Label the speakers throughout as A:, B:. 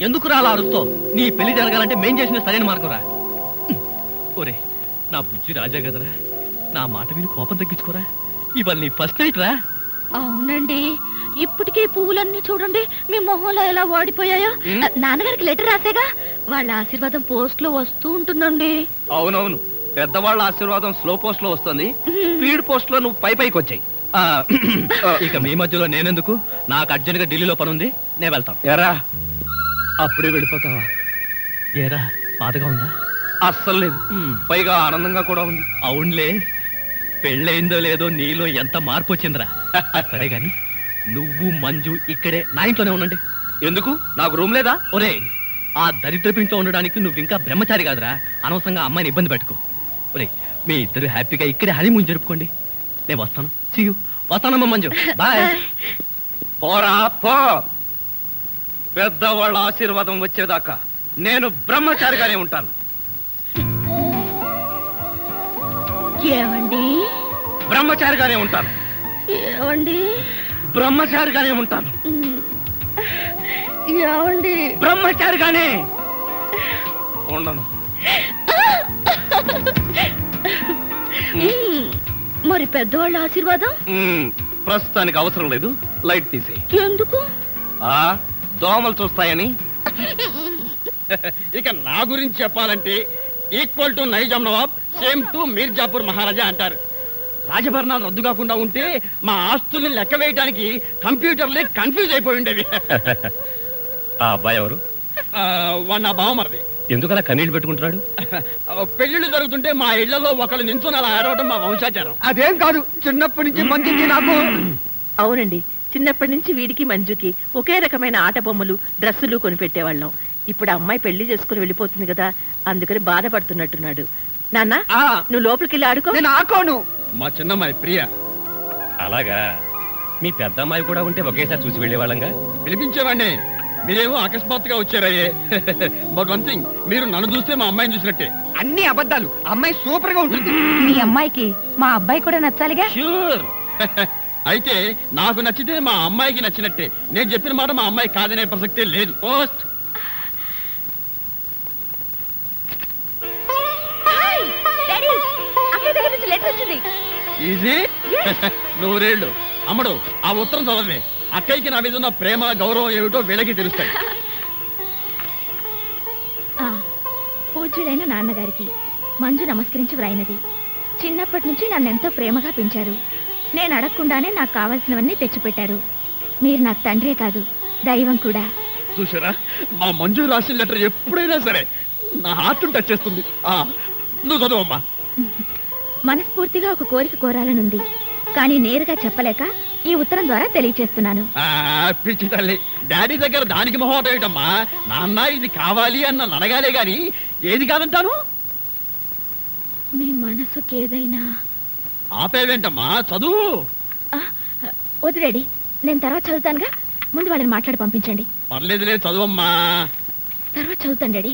A: ఎందుకు రాలా అరుస్తో? నీ పెళ్లి జరగాలంటే మేం చేసిన సరైన మార్గం రా. ఒరే నా బుజ్జి రాజా కదరా, నా మాట విని కోపం తగ్గించుకోరా. ఇవాళ నీ ఫస్ట్ నైట్ రా.
B: అవునండి, ఇప్పటికే పువ్వులన్నీ చూడండి మీ మొహంలో ఎలా వాడిపోయాయో. నాన్నగారికి లెటర్ రాసేగా, వాళ్ళ ఆశీర్వాదం పోస్ట్ లో వస్తూ ఉంటుందండి.
A: అవునవును, పెద్దవాళ్ళ ఆశీర్వాదం స్లో పోస్ట్ లో వస్తుంది, స్పీడ్ పోస్ట్ లో నువ్వు పైకి వచ్చాయి. ఇక మీ మధ్యలో నేనెందుకు? నాకు అర్జెంట్ గా ఢిల్లీలో పని ఉంది, నేను వెళ్తాను. ఎరా అప్పుడే వెళ్ళిపోతావా? ఏరా బాధగా ఉందా? అస్సలు లేదు, పైగా ఆనందంగా కూడా ఉంది. అవునులే, పెళ్ళయిందో లేదో నీలో ఎంత మార్పు వచ్చిందిరా. సరే గాని నువ్వు మంజు ఇక్కడే నా ఇంట్లోనే ఉండండి. ఎందుకు? నాకు రూమ్ లేదా? ఒరే ఆ దరిద్రపు ఇంట్లో ఉండడానికి నువ్వు ఇంకా బ్రహ్మచారి కాదురా, అనవసరంగా అమ్మాయిని ఇబ్బంది పెట్టుకో. ఒరే మీ ఇద్దరు హ్యాపీగా ఇక్కడే హనీమూన్ జరుపుకోండి. నేను వస్తాను. See you. వస్తానమ్మా మంజు, బాయ్. పోరా పో. పెద్దవాళ్ళ ఆశీర్వాదం వచ్చేదాకా నేను బ్రహ్మచారిగానే ఉంటాను.
B: ఏమండి?
A: బ్రహ్మచారిగానే ఉంటాను.
B: ఏమండి?
A: బ్రహ్మచారిగానే ఉంటాను.
B: ఏమండి?
A: బ్రహ్మచారిగానే ఉండను.
B: మరి పెద్దవాళ్ళ ఆశీర్వాదం?
A: ప్రస్తుతానికి అవసరం లేదు, లైట్ తీసే.
B: ఎందుకు?
A: దోమలు చూస్తాయని.
C: ఇక నా గురించి చెప్పాలంటే equal to Nizam Nawab, same to Mirzapur Maharaja అంటారు. రాజభరణాలు రద్దు కాకుండా ఉంటే మా ఆస్తుల్ని లెక్క వేయడానికి కంప్యూటర్లే కన్ఫ్యూజ్ అయిపోయి ఉండేవి.
A: ఆ అబ్బాయి ఎవరు?
C: వాడు నా బావమరిది.
A: ఎందుకలా కన్నీళ్ళు పెట్టుకుంటున్నాడు?
C: పెళ్లిళ్ళు జరుగుతుంటే మా ఇళ్లలో ఒకళ్ళు నించుని అలా ఆడవడం మా వంశాచారం.
D: అదేం కాదు, చిన్నప్పటి నుంచి మంచిది నాకు.
E: అవునండి, చిన్నప్పటి నుంచి వీడికి మంజుకి ఒకే రకమైన ఆట బొమ్మలు డ్రెస్సులు కొనిపెట్టేవాళ్ళం. ఇప్పుడు అమ్మాయి పెళ్లి చేసుకుని వెళ్ళిపోతుంది కదా, అందుకని బాధపడుతున్నట్టున్నాడు. నాన్న నువ్వు లోపలికి వెళ్ళి ఆడుకో.
D: నేను ఆడుకోను.
C: మా చిన్నమ్మాయి ప్రియ.
A: అలాగా, మీ పెద్ద అమ్మాయి కూడా ఉంటే ఒకేసారి చూసి వెళ్ళేవాళ్ళంగా.
C: పిలిపించేవాడిని, మీరేమో అకస్మాత్తుగా వచ్చారయ్యే. బట్ వన్ థింగ్, మీరు నన్ను చూస్తే మా అమ్మాయిని చూసినట్టే.
D: అన్ని అబద్ధాలు. అమ్మాయి సూపర్ గా ఉంటుంది.
B: మీ అమ్మాయికి మా అబ్బాయి కూడా నచ్చాలిగా.
C: ష్యూర్. అయితే నాకు నచ్చితే మా అమ్మాయికి నచ్చినట్టే. నేను చెప్పిన మాట మా అమ్మాయి కాదనే ప్రసక్తే లేదు. పోస్ట్. ఈజీ. నూరేళ్ళు. అమ్మడు ఆ ఉత్తరం చదవే. అక్కయ్యకి నా మీద ఉన్న ప్రేమ గౌరవం ఏమిటో వీళ్ళకి తెలుస్తాయి.
B: పూజ్యుడైన నాన్నగారికి మంజు నమస్కరించి వ్రాయినది. చిన్నప్పటి నుంచి నన్నెంతో ప్రేమగా పెంచారు. నేను అడగకుండానే నాకు కావాల్సినవన్నీ తెచ్చిపెట్టారు. మీరు నాకు తండ్రే కాదు, దైవం కూడా.
C: చూసారా, మా మంజు రాసిన లెటర్ ఎప్పుడైనా సరే నా హార్ట్ టచ్ చేస్తుంది. నువ్వు చదువమ్మా.
B: మనస్ఫూర్తిగా ఒక కోరిక కోరాలనుంది, కానీ నేరుగా చెప్పలేక ఈ ఉత్తరం ద్వారా తెలియచేస్తున్నాను.
C: పిచ్చి తల్లి, డాడీ దగ్గర దానికి మొహమాట ఏమిటమ్మా? నాన్న ఇది కావాలి అన్న అడగాలే గాని ఏది కాదంటాను.
B: మీ మనసుకి ఏదైనా.
C: ఆపేవేంటమ్మా, చదువు.
B: వదిలేడి, నేను తర్వాత చదువుతానుగా, ముందు వాళ్ళని మాట్లాడి పంపించండి.
C: పర్లేదు లేదు, చదువమ్మా.
B: తర్వాత చదువుతాను డాడీ.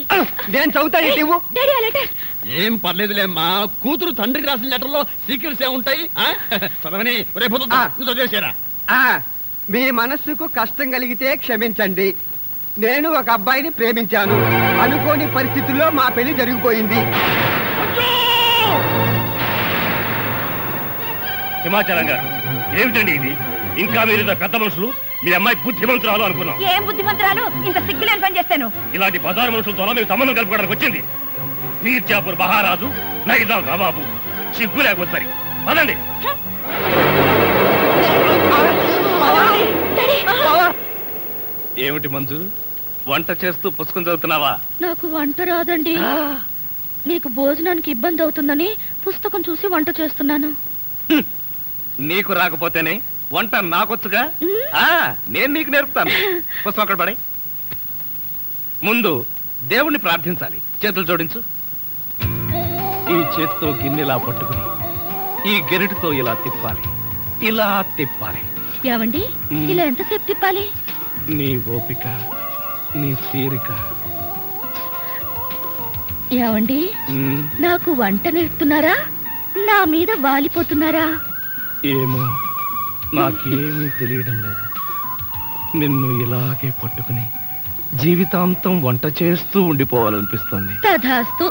D: నేను చదువుతాను.
B: డాడీ ఆ లెటర్.
C: ఏం పర్లేదులేమ్మా, కూతురు తండ్రికి రాసిన లెటర్ లో సీక్రెట్స్ ఏముంటాయి? చదవని రేపు చదివేశారా?
D: మీ మనస్సుకు కష్టం కలిగితే క్షమించండి. నేను ఒక అబ్బాయిని ప్రేమించాను. అనుకోని పరిస్థితుల్లో మా పెళ్లి జరిగిపోయింది.
A: హిమాచలం గారు, ఏమిటండి ఇది? ఇంకా మీరు పెద్ద మనుషులు, మీ అమ్మాయి బుద్ధిమంతురాలు అనుకున్నాం.
B: ఏం బుద్ధిమంతురాలు? ఇంత సిగ్గులేని పని చేస్తాను.
A: ఇలాంటి బజారు మనుషులతో మీకు సంబంధం కలుపుకోవడానికి వచ్చింది. మీర్జాపూర్ మహారాజు, నైజాం నవాబు. సిగ్గు లేకపోతే పదండి. ఏమిటి మంజు, వంట చేస్తూ పుస్తకం చదువుతున్నావా?
B: నాకు వంట రాదండి. మీకు భోజనానికి ఇబ్బంది అవుతుందని పుస్తకం చూసి వంట చేస్తున్నాను.
A: నీకు రాకపోతేనే వంట నాకొచ్చుగా. నేను నీకు నేర్పుతాను. పుస్తకం అక్కడ పడే. ముందు దేవుణ్ణి ప్రార్థించాలి. చేతులు జోడించు. ఈ చేతితో గిన్నెలా పట్టుకుని ఈ గెరిటితో ఇలా తిప్పాలి, ఇలా తిప్పాలి.
B: ఏమండి, ఇలా ఎంతసేపు తిప్పాలి?
A: నీ ఓపిక, నీ తీరిక.
B: ఏమండి, నాకు వంట నేర్పుతున్నారా, నా మీద వాలిపోతున్నారా?
A: ఏమో, నాకేమీ తెలియడం లేదు. నిన్ను ఇలాగే పట్టుకుని జీవితాంతం వంట చేస్తూ ఉండిపోవాలనిపిస్తుంది.
B: తధాస్తు.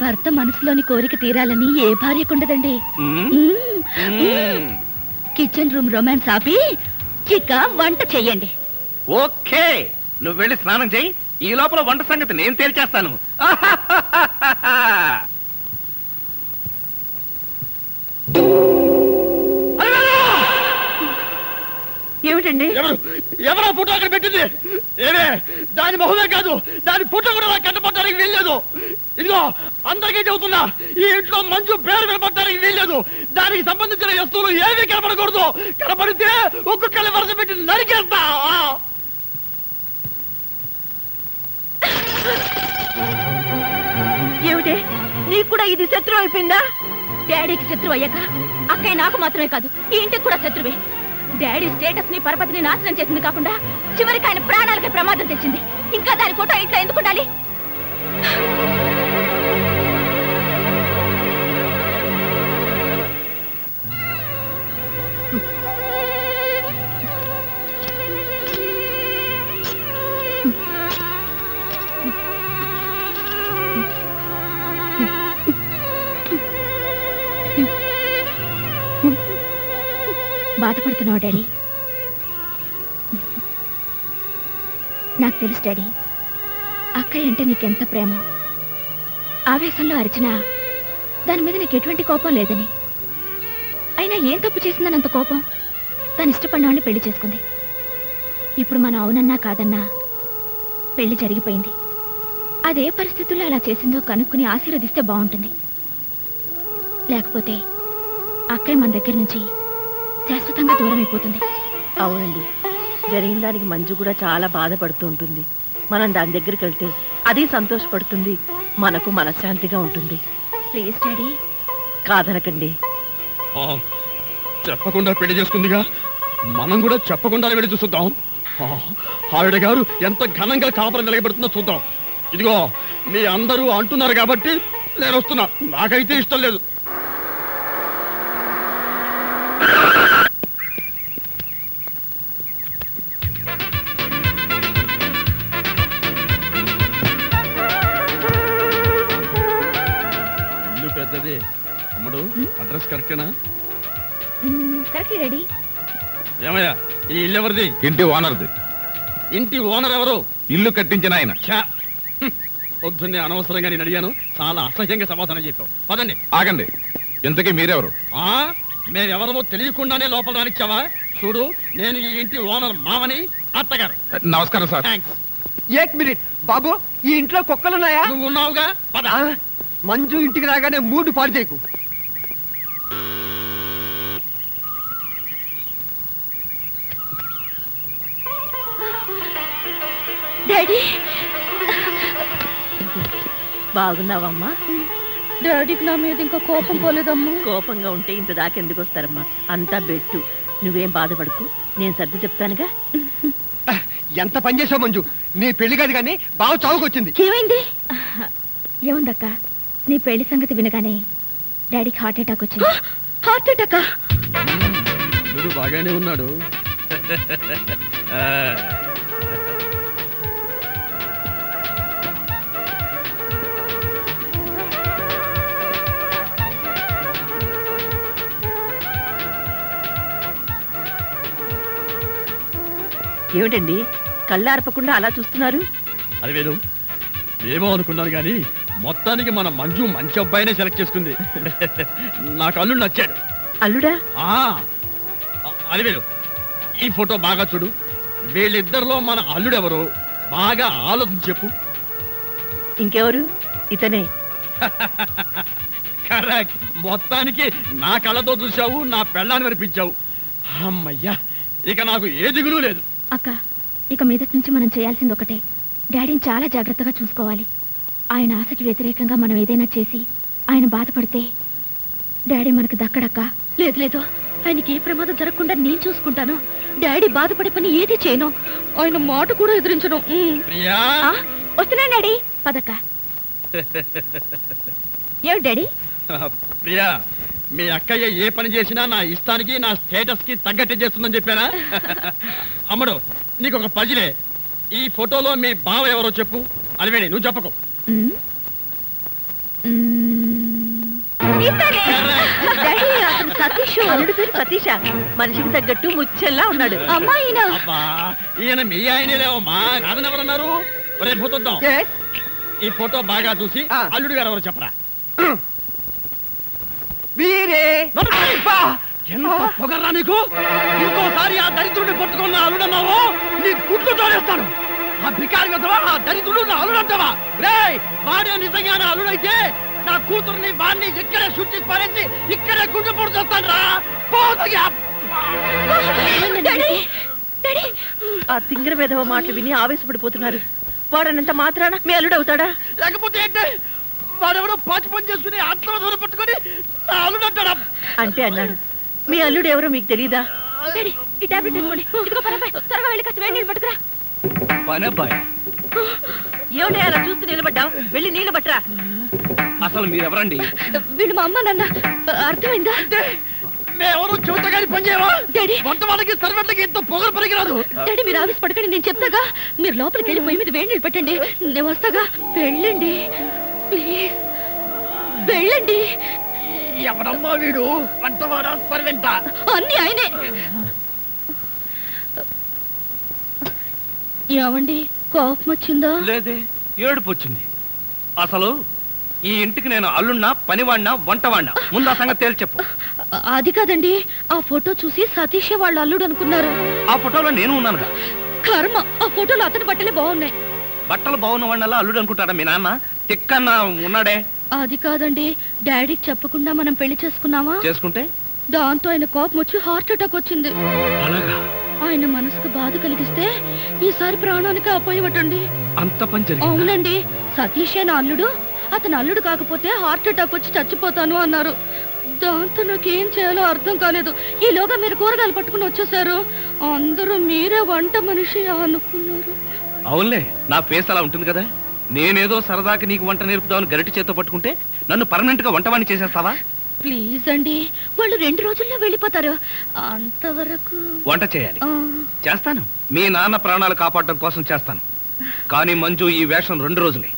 B: భర్త మనసులోని కోరిక తీరాలని ఏ భార్యకుండదండి. కిచెన్ రూమ్ రొమాన్స్ ఆపి చిక్క వంట చెయ్యండి.
A: ఓకే, నువ్వు వెళ్ళి స్నానం చెయ్యి. ఈ లోపల వంట సంగతి నేను తేల్చేస్తాను.
E: ఏమిటండి?
C: ఎవరో ఫోటో అక్కడ పెట్టింది? ఏమే, దాని మొహమే కాదు, దాని ఫోటో కూడా నాకు కట్టపట్టడానికి వీల్లేదు. ఇదిగో అందరికీ చెబుతున్నా, ఈ ఇంట్లో మంచు పేరు వినపడటానికి వీల్లేదు. దానికి సంబంధించిన వస్తువులు ఏమీ కనపడకూడదు. కనపడితే ఒక్కొక్కరి వరుస పెట్టి నరికేస్తా.
E: ఏమిటి, నీకు కూడా ఇది శత్రువు అయిపోయిందా?
B: డాడీకి శత్రువు అయ్యాక అక్కయ్య నాకు మాత్రమే కాదు, ఈ ఇంటికి కూడా శత్రువే. డాడీ స్టేటస్ ని పరపతిని నాశనం చేసింది కాకుండా చివరికి ఆయన ప్రాణాలకి ప్రమాదం తెచ్చింది. ఇంకా దాని ఫోటో ఇంట్లో ఎందుకు ఉండాలి? బాధపడుతున్నావు డాడీ? నాకు తెలుసు డాడీ, అక్కయ్య అంటే నీకెంత ప్రేమ. ఆవేశంలో అరిచినా దాని మీద నీకు ఎటువంటి కోపం లేదని. అయినా ఏం తప్పు చేసిందని అంత కోపం? తను ఇష్టపడినవాడిని పెళ్లి చేసుకుంది. ఇప్పుడు మనం అవునన్నా కాదన్నా పెళ్లి జరిగిపోయింది. అదే పరిస్థితుల్లో అలా చేసిందో కనుక్కుని ఆశీర్వదిస్తే బాగుంటుంది. లేకపోతే అక్కయ్య మన దగ్గర నుంచి శాశ్వతంగా దూరం అయిపోతుంది.
E: అవునండి, జరిగిన దానికి మంజు కూడా చాలా బాధపడుతూ ఉంటుంది. మనం దాని దగ్గరికి వెళ్తే అది సంతోషపడుతుంది, మనకు మనశ్శాంతిగా ఉంటుంది.
B: Please daddy.
E: కాదనకండి.
C: చెప్పకుండా పెళ్లి చేసుకుందిగా, మనం కూడా చెప్పకుండా వెళ్ళి చూసుద్దాం. ఆవిడ గారు ఎంత ఘనంగా కాపురం నిలబెడుతుందో చూద్దాం. ఇదిగో మీ అందరూ అంటున్నారు కాబట్టి నేను వస్తున్నా. నాకైతే ఇష్టం లేదు. ఇల్లు పెద్దది. అమ్మడు, అడ్రస్ కరెక్టేనా?
B: Correct daddy.
C: ఏమయ్యా, ఈ ఇల్లు ఎవరిది?
A: ఇంటి ఓనర్ది.
C: ఇంటి ఓనర్ ఎవరు?
A: ఇల్లు కట్టించిన ఆయన.
C: పొద్దున్నే అనవసరంగా నేను అడిగాను, చాలా అసహ్యంగా సమాధానం చెప్పావు. పదండి.
A: ఆగండి, ఇంతకీ మీరెవరు?
C: మేమెవరమో తెలియకుండానే లోపల రానిచ్చావా? చూడు, నేను ఈ ఇంటి ఓనర్ మామని, అత్తగారు.
A: నమస్కారం సార్.
C: థ్యాంక్స్.
D: 1 మినిట్ బాబు, ఈ ఇంట్లో కుక్కలున్నాయా?
C: నువ్వు ఉన్నావుగా, పద.
D: మంజు ఇంటికి రాగానే మూడు పాడు చేయకు.
B: డాడీ,
E: బాగున్నావమ్మా?
B: డాడీకి నా మీద ఇంకా కోపం పోలేదమ్మా.
E: కోపంగా ఉంటే ఇంత దాకా ఎందుకు వస్తారమ్మా? అంతా బెట్టు. నువ్వేం బాధపడకు, నేను సర్ది చెప్తానుగా.
D: ఎంత పని చేసావు మంజు? నీ పెళ్లి కాదు కానీ బాగా చావుకొచ్చింది.
B: ఏమైంది? ఏముందక్క, నీ పెళ్లి సంగతి వినగానే డాడీకి హార్ట్ అటాక్ వచ్చింది. హార్ట్ అటాకా?
C: వీడు బాగానే ఉన్నాడు.
E: ఏమిటండి కళ్ళార్పకుండా అలా చూస్తున్నారు?
C: అది వేరు, ఏమో అనుకున్నాను కానీ మొత్తానికి మన మంజు మంచి అబ్బాయినే సెలెక్ట్ చేసుకుంది. నాకు అల్లుడు నచ్చాడు.
E: అల్లుడా?
C: అది వేరు, ఈ ఫోటో బాగా చూడు. వీళ్ళిద్దరిలో మన అల్లుడెవరో బాగా ఆలోచించి చెప్పు.
E: ఇంకెవరు? ఇతనే.
C: కరెక్ట్. మొత్తానికి నా కళ్ళతో చూశావు, నా పెళ్ళాన్ని వినిపించావు. అమ్మయ్యా, ఇక నాకు ఏ దిగులు లేదు.
B: అక్క, ఇక మీదటి నుంచి మనం చేయాల్సింది ఒకటే, డాడీని చాలా జాగ్రత్తగా చూసుకోవాలి. ఆయన ఆశకి వ్యతిరేకంగా మనం ఏదైనా చేసి ఆయన బాధపడితే డాడీ మనకు దక్కడక్క. లేదు లేదు, ఆయనకి ఏ ప్రమాదం జరగకుండా నేను చూసుకుంటాను. డాడీ బాధపడే పని ఏది చేయను, ఆయన మాట కూడా ఎదిరించను. వస్తున్నాను డాడీ, పదక్క. ఏమిటి డాడీ?
C: ప్రియా, మీ అక్కయ్య ఏ పని చేసినా నా ఇష్టానికి, నా స్టేటస్ కి తగ్గట్టే చేస్తుందని చెప్పానా? అమ్మడు, నీకు ఒక పజిలే. ఈ ఫోటోలో మీ బావ ఎవరో చెప్పు. అలివేణి నువ్వు చెప్పకు.
B: మ్మ్. ఇతనే. డాడీ, అతను సతీష్.
E: అల్లుడి పేరు సతీష. మనిషికి తగ్గట్టు ముచ్చెల్లా ఉన్నాడు.
B: అమ్మాయినా?
C: అబ్బా ఈయన మీ ఆయనలేవమ్మా, కాదని ఎవరన్నారు? రేపు పోతుందాం.
D: Yes.
C: ఈ ఫోటో బాగా చూసి అల్లుడు గారు ఎవరు చెప్పరా.
D: వీరే.
C: ఎంత పొగర్రా నీకు! ఇంకోసారి ఆ దరిద్రుడిని పట్టుకున్న అల్లుడన్నావు, నీ గుడ్లు తోడేస్తాను. ఆ బికారి కదవా, ఆ దరిద్రుడు నా అల్లుడంటావా? రేయ్, వాడే నిజంగా నా అల్లుడైతే నా కూతుర్ని వాడిని ఇక్కడే షూట్ చేసి పారేసి ఇక్కడే గుడ్డు పొడి చేస్తాను రా.
B: Daddy, daddy.
E: ఆ తింగర వేధవ మాటలు విని ఆవేశపడిపోతున్నారు. వాడనంత మాత్రాన మీ అల్లుడు అవుతాడా?
C: లేకపోతే ఏంటి, వాడెవడో పాచి పని చేసుకుని ఆత్మ పట్టుకొని నా అల్లుడంటాడా?
E: అంటే అన్నాడు. మీ అల్లుడు ఎవరో మీకు తెలీదా?
B: డాడీ, ఈ టాబ్లెట్ తీసుకోండి. ఇదిగో పనబ్బాయి, త్వరగా వెళ్ళి కాస్త వేడి నీళ్ళు పట్టుకురా.
A: పనబ్బాయి,
E: ఏమిటి అలా చూస్తూ నిలబడ్డావు? వెళ్ళి నీళ్ళు పట్టరా.
A: అసలు మీరెవరండి?
B: వీళ్ళు మా అమ్మ నాన్న. అర్థమైందా?
C: మేమెవరు చెబుతా కానీ పని చేయవా?
B: డాడీ,
C: వంట వాళ్ళకి సర్వెంట్లకి ఎంతో పొగరు పనికిరాదు.
B: డాడీ మీరు ఆఫీస్ పడకండి, నేను చెప్తాగా. మీరు లోపలికి వెళ్ళి పొయ్యి మీద వేడి నీళ్ళు పెట్టండి, నేను వస్తాగా. వెళ్ళండి ప్లీజ్, వెళ్ళండి.
C: ఎవడమ్మా వీడు? వంటవాడా సర్వెంటా?
B: అన్ని ఆయనే. ఏమండి, కోపం వచ్చిందా?
A: లేదే, ఏడుపు వచ్చింది. అసలు ఈ ఇంటికి నేను అల్లున్నా, పనివాడినా, వంటవాడినా? ముందు ఆ సంగతి తేల్చి చెప్పు.
B: అది కాదండి, ఆ ఫోటో చూసి సతీష్ వాళ్ళ అల్లుడు అనుకున్నారు.
A: ఆ ఫోటోలో నేను ఉన్నానుగా.
B: కర్మ, ఆ ఫోటోలో అతని బట్టలే బాగున్నాయి.
A: బట్టలు బాగున్న వాడినల్లా అల్లుడు అనుకుంటాడా మీ నాన్న? తిక్కన్న ఉన్నాడే.
B: అది కాదండి, డాడీకి చెప్పకుండా మనం పెళ్లి చేసుకున్నామా?
A: చేసుకుంటే
B: దాంతో ఆయన కోపం వచ్చి హార్ట్ అటాక్ వచ్చింది.
A: అలాగా?
B: ఆయన మనసుకు బాధ కలిగిస్తే ఈసారి ప్రాణానికి అపోయవటండి.
A: అంత పని జరిగిందా?
B: అవునండి, సతీషే నా అల్లుడు. అతను అల్లుడు కాకపోతే హార్ట్ అటాక్ వచ్చి చచ్చిపోతాను అన్నారు. దాంతో నాకేం చేయాలో అర్థం కాలేదు. ఈలోగా మీరు కూరగాయలు పట్టుకుని వచ్చేసారు. అందరూ మీరే వంట మనిషి అనుకున్నారు.
A: అవునులే, నా ఫేస్ అలా ఉంటుంది కదా. నేనేదో సరదాకి నీకు వంట నేర్పుదామని గరిటి చేత పట్టుకుంటే నన్ను పర్మనెంట్ గా వంటవాణ్ణి చేసేస్తావా?
B: ప్లీజ్ అండి, వాళ్ళు 2 రోజుల్లో వెళ్ళిపోతారు. అంతవరకు
A: వంట చేయాలి.
B: ఆ,
A: చేస్తాను, మీ నాన్న ప్రాణాలు కాపాడడం కోసం చేస్తాను. కానీ మంజు, ఈ వేషం 2 రోజులే.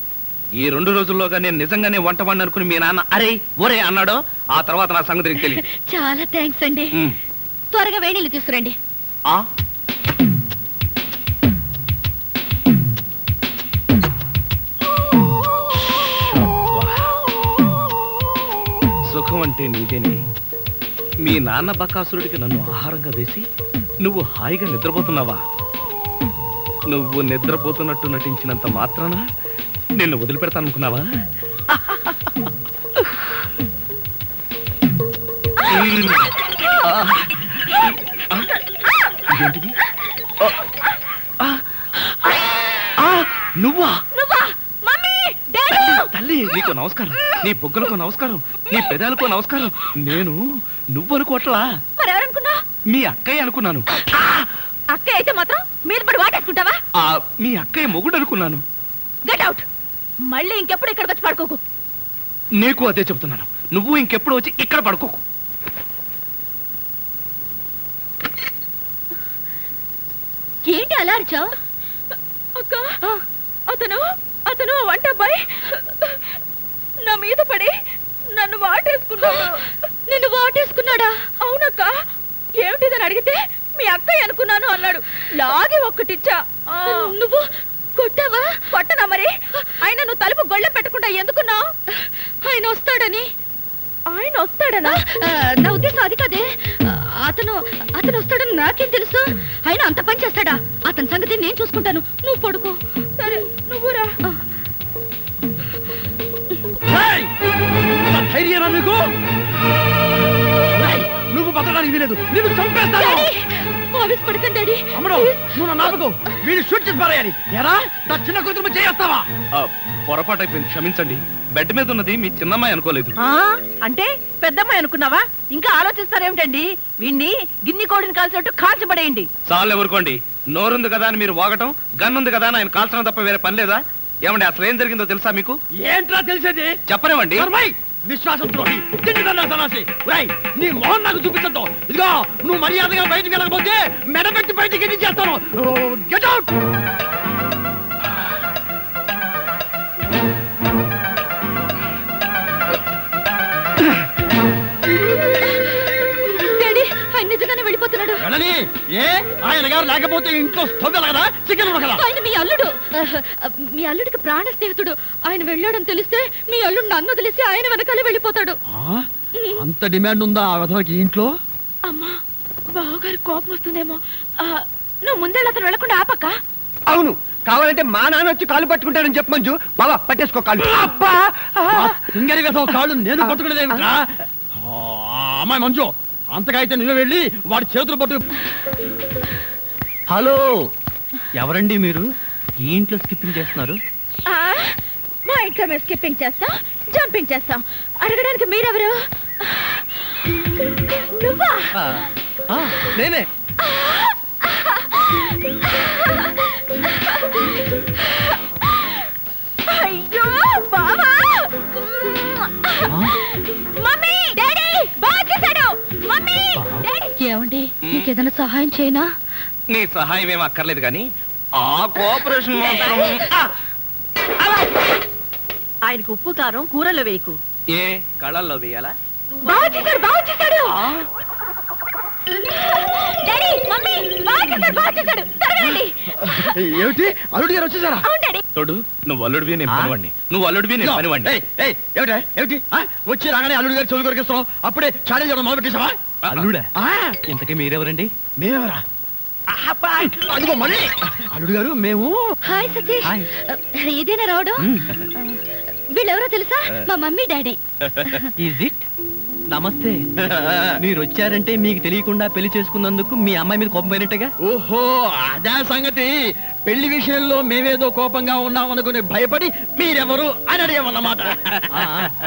A: ఈ 2 రోజుల్లోగా నేను నిజంగానే వంటవాణ్ణి అనుకుని మీ నాన్న అరే ఒరే అన్నాడో, ఆ తర్వాత నా సంగతి నీకు తెలియదు.
B: చాలా థ్యాంక్స్ అండి. త్వరగా వేణీళ్ళు తీసుకురండి.
A: ఆ సుఖం అంటే నీదేనే. మీ నాన్న బకాసురుడికి నన్ను ఆహారంగా వేసి నువ్వు హాయిగా నిద్రపోతున్నావా? నువ్వు నిద్రపోతున్నట్టు నటించినంత మాత్రాన నిన్ను వదిలిపెడతానుకున్నావా? ఇదేంటిది? నువ్వా? తల్లి, నీకు నమస్కారం. నీ బొగ్గలకు నమస్కారం, నీ పెదాలకు నమస్కారం. నేను నువ్వు అనుకోవట్లా,
B: మరెవరనుకున్నా?
A: మీ అక్కయ్య అనుకున్నాను.
B: అక్కయ్య అయితే మాత్రం మీరు పడి వాటేసుకుంటావా?
A: మీ అక్కయ్య మొగుడు అనుకున్నాను.
B: Get out. మళ్ళీ ఇంకెప్పుడు ఇక్కడికి వచ్చి పడుకోకు.
A: నీకు అదే చెబుతున్నాను, నువ్వు ఇంకెప్పుడు వచ్చి ఇక్కడ పడుకోకు.
B: ఏంటి అలా అరిచావు?
E: అక్క, అతను వంట అబ్బాయి నా మీద పడి నన్ను వాటేసుకున్నాడు.
B: నిన్ను వాటేసుకున్నాడా?
E: అవునక్క. ఏమిటిదని అడిగితే మీ అక్కయ్య అనుకున్నాను అన్నాడు. లాగి ఒక్కటిచ్చా.
B: నువ్వు కొట్టావా?
E: కొట్టనా మరి? ఆయన నువ్వు తలుపు గొళ్ళెం పెట్టకుండా ఎందుకున్నావు?
B: ఆయన వస్తాడని.
E: ఆయన వస్తాడనా?
B: నా ఉద్దేశం అది కాదే. అతను వస్తాడని నాకేం తెలుసు? ఆయన అంత పని చేస్తాడా? అతని సంగతి నేను చూసుకుంటాను, నువ్వు పడుకో.
E: సరే, నువ్వురా.
C: ధైర్యం నీకు? నువ్వు బతకడానికి వీలేదు, నువ్వు చంపేస్తాను.
B: ఆఫీస్ పడకండి డాడీ.
C: అమ్మడు, నువ్వు నాపకు. వీడు షూట్ చేసి పారేయాలి. ఎరా, నా చిన్న కూతురు చేస్తావా?
A: పొరపాటు అయిపోయింది, క్షమించండి. బెడ్ మీద ఉన్నది మీ చిన్నమ్మాయి అనుకోలేదు.
E: అంటే పెద్దమ్మాయి అనుకున్నావా? ఇంకా ఆలోచిస్తారేమిటండి? వీణ్ణి గిన్ని కోడిని కాల్చినట్టు కాల్చబడేయండి.
A: చాలు ఎవరుకోండి. నోరుంది కదా అని మీరు వాగటం, గన్నుంది కదా అని ఆయన కాల్చడం తప్ప వేరే పని లేదా? ఏమండి, అసలు ఏం జరిగిందో తెలుసా మీకు?
C: ఏంట్రా తెలిసేది?
A: చెప్పనివ్వండి.
C: విశ్వాసం ద్రోహి, నీ మోహన్ నాకు చూపించద్దు. ఇదిగో, నువ్వు మర్యాదగా బయటికి వెళ్ళకపోతే మెడబెట్టి బయటికి చేస్తాను. Get out.
B: వెళ్ళిపోతున్నాడు.
C: వెళ్ళని ఏ ఆయన గారు లేకపోతే ఇంట్లో స్టవ్ కదా చికెన్ కదా.
B: ఆయన మీ అల్లుడు. మీ అల్లుడికి ప్రాణ స్నేహితుడు. ఆయన వెళ్ళాడని తెలిస్తే మీ అల్లుడు నన్ను తెలిసి ఆయన వెనకాలే వెళ్ళిపోతాడు.
C: అంత డిమాండ్ ఉందా ఆ విధంగా ఇంట్లో?
B: అమ్మా బావగారి కోపం వస్తుందేమో. నువ్వు ముందే అతను వెళ్ళకుండా ఆపక్క.
D: అవును, కావాలంటే మా నాన్న వచ్చి కాళ్ళు పట్టుకుంటానని చెప్పు మంజు. బాబా పట్టేసుకో కాళ్ళు. అబ్బా
C: సింగరి వేసే కాళ్ళు నేను పట్టుకునేదేమిట్రా? అమ్మాయి మంజు, అంతగా అయితే నువ్వే వెళ్ళి వాడి చేతులు పట్టు.
A: హలో, ఎవరండి మీరు? ఈ ఇంట్లో స్కిప్పింగ్ చేస్తున్నారు?
B: మా ఇంట్లో మేము స్కిప్పింగ్ చేస్తాం, జంపింగ్ చేస్తాం. అడగడానికి మీరెవరు? నువ్వా?
A: నేనే.
B: అయ్యో బావా! మమ్మీ, డాడీ, బాగా చేశాడు. Mummy, daddy. ఏమండి, నీకేదైనా సహాయం చేయనా?
A: నీ సహాయం ఏం అక్కర్లేదు కానీ ఆ కోఆపరేషన్ మాత్రం.
E: ఆయనకు ఉప్పు కారం కూరలో వేయకు.
A: ఏ కళ్ళల్లో వేయాలా?
B: బాగా చేశాడు, బాగా చేశాడు. డాడీ, మమ్మీ, బాగా చేశాడు, బాగా చేశాడు. త్వరగా రండి.
C: ఏమిటి అల్లుడు గారు వచ్చేసారా?
B: అవును డాడీ.
A: తోడు, నువ్వు అల్లుడివి నేను పనివాడిని. నువ్వు అల్లుడివి నేను పనివాడిని.
C: ఏమిటి వచ్చి రాగానే అల్లుడు గారు చెవులు కొరికిస్తున్నావు? అప్పుడే చాడీ చేయడం మొదలు పెట్టేసావా?
A: అల్లుడా? ఇంతకీ మీరెవరండి?
C: మేమెవరా? అదిగో మళ్ళీ అల్లుడు గారు మేము.
B: హాయ్ సతీష్.
A: హాయ్.
B: ఇదేనా రావడం? వీళ్ళెవరో తెలుసా? మా మమ్మీ డాడీ.
A: Is it? నమస్తే. మీరు వచ్చారంటే మీకు తెలియకుండా పెళ్లి చేసుకున్నందుకు మీ అమ్మాయి మీద కోపం పోయినట్టుగా.
C: ఓహో అదే సంగతి. పెళ్లి విషయంలో మేమేదో కోపంగా ఉన్నాం అనుకుని భయపడి మీరెవరు అని అడిగామన్నమాట.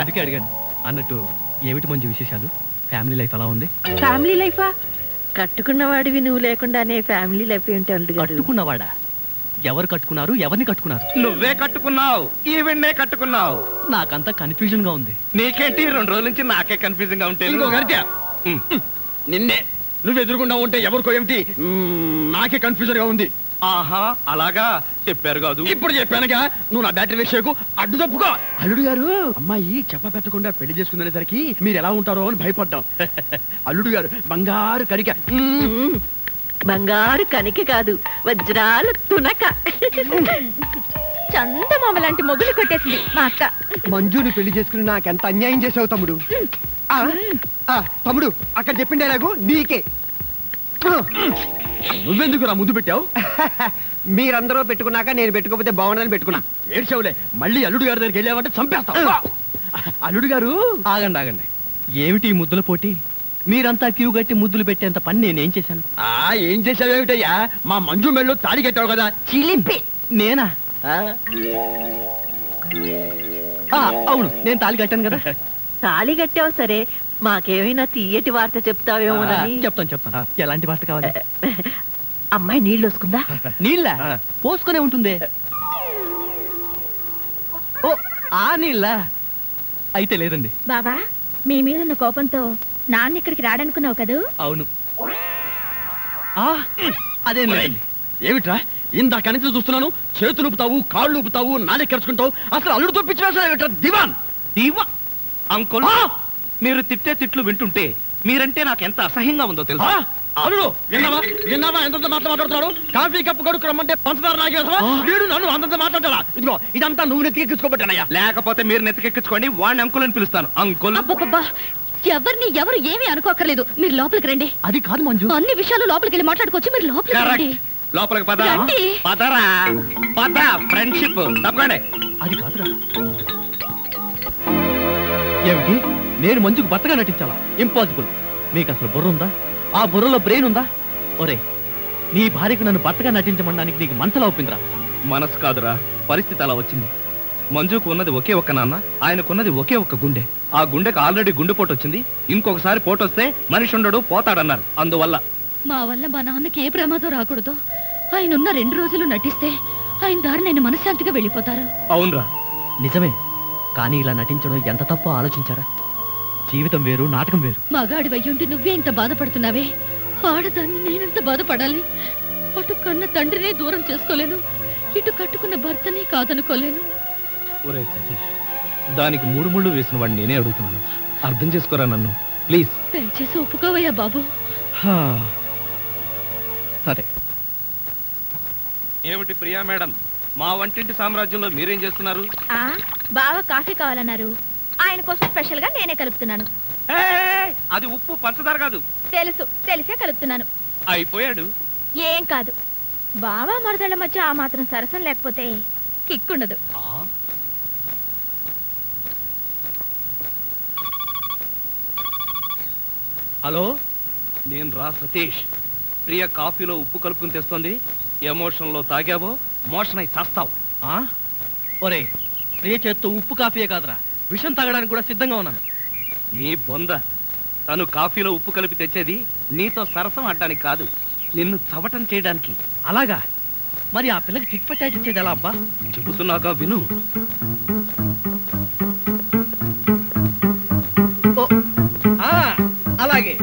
A: అందుకే అడిగాను. అన్నట్టు ఏమిటి మంచి విశేషాలు? ఫ్యామిలీ లైఫ్ ఎలా ఉంది?
E: ఫ్యామిలీ లైఫా? కట్టుకున్నవాడివి నువ్వు లేకుండానే ఫ్యామిలీ లైఫ్ ఏంటి అల్లుడు గారు?
A: కట్టుకున్నవాడా? ఎవరు కట్టుకున్నారు? ఎవరిని కట్టుకున్నారు?
F: నువ్వే కట్టుకున్నావు, ఈవెన్నే కట్టుకున్నావు.
A: నాకంతా కన్ఫ్యూజన్ గా ఉంది.
F: నీకేంటి 2 రోజుల నుంచి నాకే కన్ఫ్యూజింగ్ గా ఉంటే?
C: ఇంకో గరిట నిన్నే నువ్వు ఎదురుకుండా ఉంటే ఎవరికో ఏమిటి నాకే కన్ఫ్యూజన్ గా ఉంది.
F: ఆహా, అలాగా చెప్పారు కాదు.
C: ఇప్పుడు చెప్పానుగా, నువ్వు నా బ్యాటరీ విషయకు అడ్డు తప్పుకో. అల్లుడు గారు, అమ్మాయి చెప్ప పెట్టకుండా పెళ్లి చేసుకునేసరికి మీరు ఎలా ఉంటారో అని భయపడ్డాం. అల్లుడు గారు బంగారు కరిక.
E: బంగారు కనిక కాదు, వజ్రాలు తునక.
B: చందమామ లాంటి మొగులు కొట్టేసింది మా అక్క.
D: మంజుని పెళ్లి చేసుకుని నాకెంత అన్యాయం చేసావు తమ్ముడు. తమ్ముడు అక్కడ చెప్పిండేలాగు నీకే.
C: నువ్వెందుకు నా ముద్దు పెట్టావు?
D: మీరందరూ పెట్టుకున్నాక నేను పెట్టుకోకపోతే బాగుండదని పెట్టుకున్నా.
C: ఏడ్చావులే, మళ్ళీ అల్లుడు గారి దగ్గరికి వెళ్ళావంటే చంపేస్తావు. అల్లుడు గారు
A: ఆగండి ఆగండి. ఏమిటి ఈ ముద్దుల పోటీ? మీరంతా క్యూ కట్టి ముద్దులు పెట్టేంత పని నేనేం చేశాను?
C: ఏం చేసావేమిటయ్యా? మా మంజు మెళ్ళు తాడి కట్టావు కదా, చిలిపి.
A: నేనా? అవును, నేను తాళి కట్టాను కదా.
E: తాళి కట్టావు సరే, మాకేమైనా తీయటి వార్త చెప్తావేమోనని.
A: చెప్తాను. ఎలాంటి వార్త కావాలి?
E: అమ్మాయి నీళ్ళు వస్తుందా?
A: నీళ్ళ పోసుకునే ఉంటుంది. ఓ ఆ నీళ్ళ అయితే లేదండి.
B: బాబా, మీ మీద ఉన్న కోపంతో నాన్న ఇక్కడికి రాడనుకున్నావు కదూ?
A: అవును. అదే లేదండి.
C: ఏమిట్రా ఇందాక నుంచి చూస్తున్నాను, చేతులు ఊపుతావు, కాళ్ళు ఊపుతావు, నాలుగు కరుచుకుంటావు. అసలు అల్లుడు తప్పించిన దివాన్
F: దీవా అంకుల్, మీరు తిట్టే తిట్లు వింటుంటే మీరంటే నాకు ఎంత అసహ్యంగా ఉందో తెలుసా?
C: అల్లుడు విన్నావా ఎంత మాట్లాడుతున్నాడు? కాఫీ కప్పు కడుకు రమ్మంటే పంచదార నాగేసా వీడు నన్ను అంతంత మాట్లాడాలా? ఇదిగో ఇదంతా నువ్వు నెత్తికెక్కించుకోబట్టానయ్యా.
F: లేకపోతే మీరు నెత్తికెక్కించుకోండి, వాడిని అంకుల్ అని పిలుస్తాను. అంకుల్
B: అబ్బబ్బబ్బా, ఎవరిని ఎవరు ఏమీ అనుకోకర్లేదు. మీరు లోపలికి రండి.
A: అది కాదు మంజు,
B: అన్ని విషయాలు లోపలికి వెళ్ళి మాట్లాడుకోవచ్చు. మీరు లోపలికి రండి.
F: లోపలికి పద.
B: రండి.
F: పదరా పద. ఫ్రెండ్షిప్ తప్పకండి.
A: అది కాదురా. ఏమిటి? నేను మంజుకు భర్తగా నటించాలా? ఇంపాసిబుల్. మీకు అసలు బుర్ర ఉందా? ఆ బుర్రలో బ్రెయిన్ ఉందా? ఒరే, నీ భార్యకు నన్ను భర్తగా నటించమనడానికి నీకు మనసులా ఒప్పిందిరా?
F: మనసు కాదురా, పరిస్థితి అలా వచ్చింది. మంజుకు ఉన్నది ఒకే ఒక్క నాన్న, ఆయనకున్నది ఒకే ఒక్క గుండె. ఆ గుండెకు ఆల్రెడీ గుండెపోటు వచ్చింది. ఇంకొకసారి పోటు వస్తే మనిషి ఉండడు, పోతాడన్నారు. అందువల్ల
B: మా వల్ల మా నాన్నకి ఏ ప్రమాదం రాకూడదు. ఆయన ఉన్న 2 రోజులు నటిస్తే ఆయన దారి నేను మనశ్శాంతిగా వెళ్ళిపోతారు.
F: అవునరా,
A: నిజమే. కానీ ఇలా నటించడం ఎంత తప్పో ఆలోచించారా? జీవితం వేరు, నాటకం వేరు.
B: మగాడి వయ్యుండి నువ్వే ఇంత బాధపడుతున్నావే. ఆడదాన్ని నేనెంత బాధపడాలి? అటు కన్న తండ్రినే దూరం చేసుకోలేను, ఇటు కట్టుకున్న భర్తని కాదనుకోలేను.
F: ఒరే సతీష్, దానికి 3 ముళ్ళు వేసిన వాడిని నేనే అడుగుతున్నాను. అర్థం చేసుకోరా నన్ను, ప్లీజ్.
B: దయచేసి ఒప్పుకోవయ్యా బాబు.
A: సరే.
F: ఏమిటి ప్రియా మేడం, మా వంటింటి సామ్రాజ్యంలో మీరేం చేస్తున్నారు?
B: బాగా కాఫీ కావాలన్నారు, ఆయన కోసం స్పెషల్ గా నేనే కలుపుతున్నాను.
F: అది ఉప్పు పంచదార కాదు.
B: తెలిసే కలుపుతున్నాను.
F: అయిపోయాడు.
B: ఏం కాదు, బావా మరదళ్ళ మధ్య ఆ మాత్రం సరసం లేకపోతే కిక్కుండదు.
A: హలో,
F: నేను రా సతీష్. ప్రియ కాఫీలో ఉప్పు కలుపుకుని తెస్తుంది. ఎమోషన్లో తాగావో మోషన్ అయి చేస్తావు.
A: ఒరే, ప్రియ చేత్తో ఉప్పు కాఫీయే కాదురా, విషం తాగడానికి కూడా సిద్ధంగా ఉన్నాను.
F: నీ బొంద. తను కాఫీలో ఉప్పు కలిపి తెచ్చేది నీతో సరసం ఆడడానికి కాదు, నిన్ను చవటం చేయడానికి.
A: అలాగా? మరి ఆ పిల్లకి టిట్ పట్టాచి ఇచ్చేది ఎలా అబ్బా?
F: చెబుతున్నాగా విను.
A: అలాగే.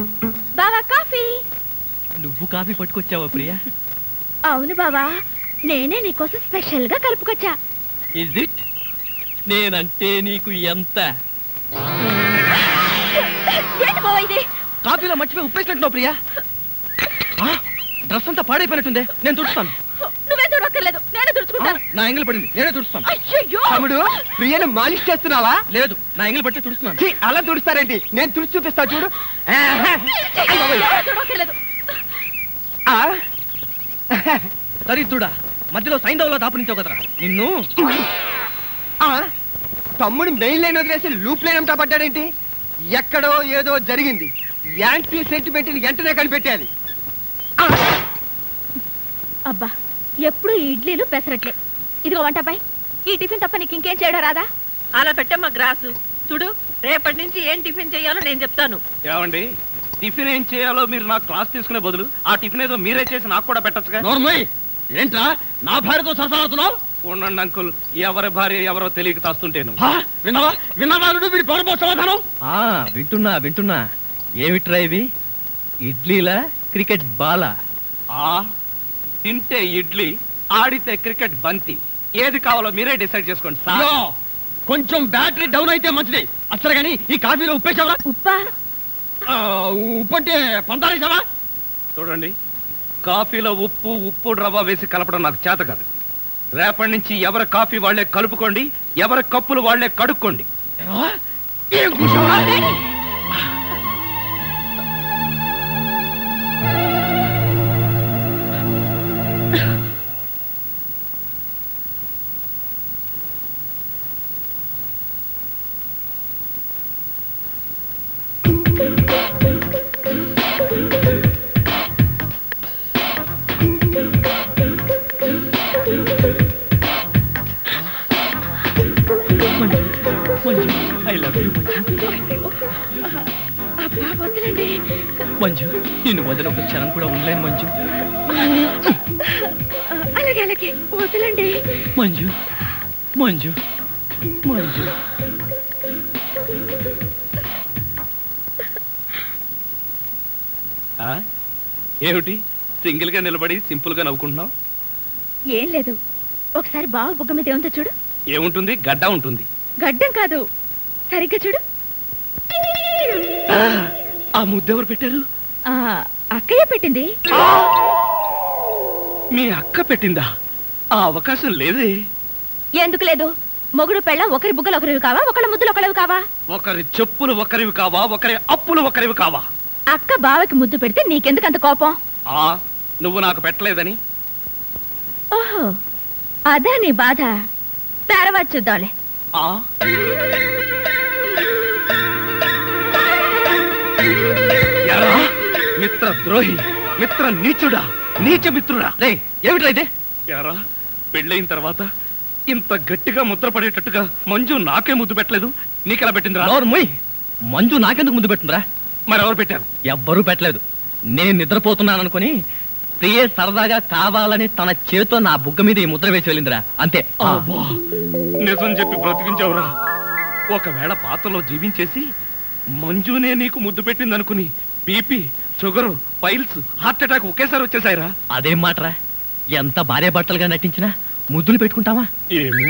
B: బావా కాఫీ.
A: నువ్వు కాఫీ పట్టుకొచ్చావా ప్రియా?
B: అవును బావా, నేనే నీకోసం స్పెషల్ గా కలుపుకొచ్చా.
A: Is it? నేనంటే నీకు ఎంత?
B: ఏంటి బావా ఇది?
A: కాఫీలో మర్చిపోయి ఉప్పేసినట్టున్నావు ప్రియా. డ్రెస్ అంతా పాడైపోయినట్టుంది, నేను తుడుస్తాను.
B: నువ్వే తుడవక్కర్లేదు, నేనే తుడుచుకుంటాను.
A: నా ఎంగిల్ పడింది, నేనే తుడుస్తాను.
B: అయ్యయ్యో!
D: తమ్ముడు, ప్రియను మాలిష్ చేస్తున్నావా?
A: లేదు, నా ఎంగిల్ పట్టి తుడుస్తున్నాను.
D: ఛీ, అలా తుడుస్తారేంటి? నేను తుడిచి చూపిస్తా చూడు.
B: ఎవరు తుడవక్కర్లేదు.
A: దరిద్రుడా, మధ్యలో సైంధవ్లో దాపురించావు కదరా నిన్ను.
D: తమ్ముడు మెయిన్ లైన్ వదిలేసి లూప్ లైన్ అంతా పడ్డాడేంటి? ఎక్కడో ఏదో జరిగింది. యాంటీ సెంటిమెంట్ వెంటనే కనిపెట్టాలి.
B: అబ్బా, ఎప్పుడు ఈ ఇడ్లీలు పెసరట్లే. ఇదిగో వంటపై ఈ టిఫిన్ తప్ప నీకు ఇంకేం చేయడం రాదా?
E: అలా పెట్టమ్మా గ్రాసు. చూడు, రేపటి నుంచి ఏం టిఫిన్ చేయాలో నేను చెప్తాను.
F: ఏమండి, టిఫిన్ ఏం చేయాలో మీరు నాకు క్లాస్ తీసుకునే బదులు ఆ టిఫిన్ ఏదో మీరే చేసి నాకు కూడా పెట్టచ్చుగా.
C: నోర్మోయ్, ఏంట్రా నా భార్యతో సరసాడుతున్నావు?
F: ఉండండి అంకుల్, ఎవరి భార్య ఎవరో తెలియక తాస్తుంటేను.
C: విన్నావా వీడి పౌరపో సమాధానం?
A: వింటున్నా. ఏమిట్రా ఇవి? ఇడ్లీలా క్రికెట్ బాలా?
F: తింటే ఇడ్లీ, ఆడితే క్రికెట్ బంతి. ఏది కావాలో మీరే డిసైడ్ చేసుకోండి సార్.
C: కొంచెం బ్యాటరీ డౌన్ అయితే మంచిది. అసలు కానీ ఈ కాఫీలో ఉప్పేసావా?
B: ఉప్పా?
C: ఉప్పు అంటే పందారేసావా?
F: చూడండి, కాఫీలో ఉప్పు రవ్వ వేసి కలపడం నాకు చేత కాదు. రేపటి నుంచి ఎవరి కాఫీ వాళ్లే కలుపుకోండి, ఎవరి కప్పులు వాళ్లే కడుక్కోండి.
C: ఏం కూర్చోవా?
A: I love you Manju. నిన్ను వదిన ఒక క్షణం కూడా ఉండలేను మంజు.
B: అలాగే వదలండి
A: మంజు. మంజు మంజు
F: ఏమిటి సింగిల్ గా నిలబడి సింపుల్ గా నవ్వుకుంటున్నావు?
B: ఏం లేదు, ఒకసారి బావ బుగ్గ మీద ఏముందో చూడు.
F: ఏముంటుంది? గడ్డ ఉంటుంది.
B: గడ్డం కాదు, సరిగ్గా చూడు.
F: ఆ ముద్దెవరు పెట్టారు?
B: అక్కయ్య పెట్టింది.
F: మీ అక్క పెట్టిందా? ఆ అవకాశం లేదే.
B: ఎందుకు లేదు? మొగుడు పెళ్ళ ఒకరి బుగ్గలు ఒకరివి కావా, ఒకళ్ళ ముద్దులు ఒకరివి కావా?
F: ఒకరి చెప్పులు ఒకరివి కావా, ఒకరి అప్పులు ఒకరివి కావా?
B: అక్క బావకి ముద్దు పెడితే నీకెందుకు అంత కోపం?
F: నువ్వు నాకు పెట్టలేదని.
B: ఓహో, అదా నీ బాధ. తర్వాత చూద్దాంలే.
F: మిత్ర ద్రోహి, మిత్ర నీచుడా, నీచ మిత్రుడా.
A: రే, ఏమిట్రా ఇదే?
F: యారా, పెళ్ళైన తర్వాత ఇంత గట్టిగా ముద్ర పడేటట్టుగా మంజు నాకే ముద్దు పెట్టలేదు, నీకెలా పెట్టిందిరా?
A: మంజు నాకెందుకు ముద్దు పెట్టిందిరా?
F: మరెవరు పెట్టారు?
A: ఎవ్వరూ పెట్టలేదు. నేను నిద్రపోతున్నాను అనుకుని ప్రియే సరదాగా కావాలని తన చేతితో నా బుగ్గ మీద ఈ ముద్ర వేసి వెళ్ళిందిరా, అంతే.
F: నిజం చెప్పి బ్రతికించావురా. ఒకవేళ పాతలో జీవించేసి మంజునే నీకు ముద్దు పెట్టింది అనుకుని BP, sugar, piles, heart attack ఒకేసారి వచ్చేసాయిరా.
A: అదేం మాటరా? ఎంత భార్య భర్తలుగా నటించినా ముద్దులు పెట్టుకుంటావా?
F: ఏమో.